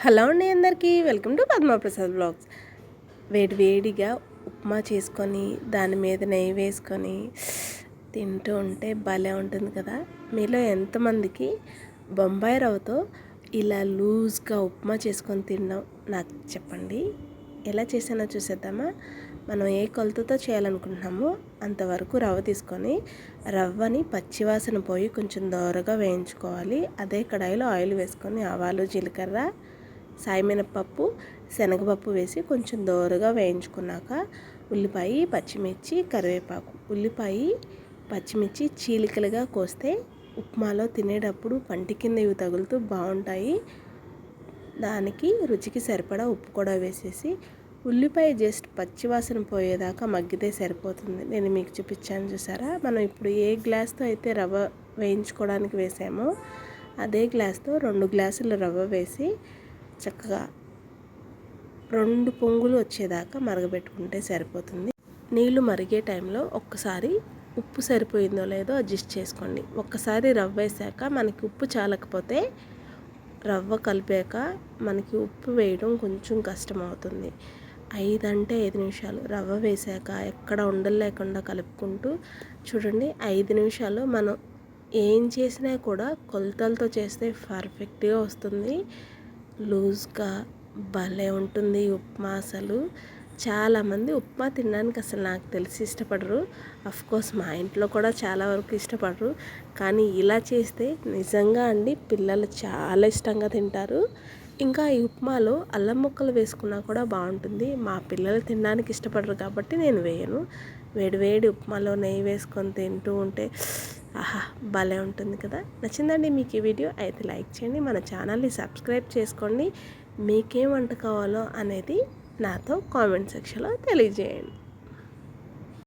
Hello అండి, అందరికీ welcome to Padma Prasad blogs. వేడివేడిగా ఉప్మా చేసుకొని దాని మీద నెయ్యి వేసుకొని తింటూ ఉంటే భలే ఉంటుంది కదా. మీలో ఎంతమందికి బొంబాయి రవ్వతో ఇలా లూజ్గా ఉప్మా చేసుకొని తిన్నాం నాకు చెప్పండి. ఎలా చేసానో చూసేద్దామా. మనం ఏ కొలతతో చేయాలనుకుంటున్నామో అంతవరకు రవ్వ తీసుకొని రవ్వని పచ్చివాసన పోయి కొంచెం దోరగా వేయించుకోవాలి. అదే కడాయిలో ఆయిల్ వేసుకొని ఆవాలు, జీలకర్ర, సాయమినపప్పు, శనగపప్పు వేసి కొంచెం దోరగా వేయించుకున్నాక ఉల్లిపాయ, పచ్చిమిర్చి, కరివేపాకు, ఉల్లిపాయ పచ్చిమిర్చి చీలికలుగా కోస్తే ఉప్మాలో తినేటప్పుడు పంటి కింద ఇవి తగులుతూ బాగుంటాయి. దానికి రుచికి సరిపడా ఉప్పు కూడా వేసేసి ఉల్లిపాయ జస్ట్ పచ్చివాసన పోయేదాకా మగ్గితే సరిపోతుంది. నేను మీకు చూపించాను చూసారా. మనం ఇప్పుడు ఏ గ్లాస్తో అయితే రవ్వ వేయించుకోవడానికి వేసామో అదే గ్లాస్తో 2 గ్లాసుల రవ్వ వేసి చక్కగా 2 పొంగులు వచ్చేదాకా మరగబెట్టుకుంటే సరిపోతుంది. నీళ్ళు మరిగే టైంలో ఒక్కసారి ఉప్పు సరిపోయిందో లేదో అడ్జస్ట్ చేసుకోండి. ఒక్కసారి రవ్వ వేసాక మనకి ఉప్పు చాలకపోతే రవ్వ కలిపాక మనకి ఉప్పు వేయడం కొంచెం కష్టమవుతుంది. 5 అంటే 5 నిమిషాలు రవ్వ వేసాక ఎక్కడ ఉండలు లేకుండా కలుపుకుంటూ చూడండి. 5 నిమిషాలు మనం ఏం చేసినా కూడా కొలతలతో చేస్తే పర్ఫెక్ట్గా వస్తుంది. లూజ్గా భలే ఉంటుంది ఉప్మా. అసలు చాలామంది ఉప్మా తినడానికి అసలు నాకు తెలిసి ఇష్టపడరు. కోర్స్ మా ఇంట్లో కూడా చాలా వరకు ఇష్టపడరు. కానీ ఇలా చేస్తే నిజంగా అండి పిల్లలు చాలా ఇష్టంగా తింటారు. ఇంకా ఈ ఉప్మాలో అల్లం ముక్కలు వేసుకున్నా కూడా బాగుంటుంది. మా పిల్లలు తినడానికి ఇష్టపడరు కాబట్టి నేను వేయను. వేడివేడి ఉప్మాలో నెయ్యి వేసుకొని తింటూ ఉంటే ఆహా భలే ఉంటుంది కదా. నచ్చిందండి మీకు ఈ వీడియో అయితే లైక్ చేయండి, మన ఛానల్ని సబ్స్క్రైబ్ చేసుకోండి. మీకేం వంట కావాలో అనేది నాతో కామెంట్ సెక్షన్లో తెలియజేయండి.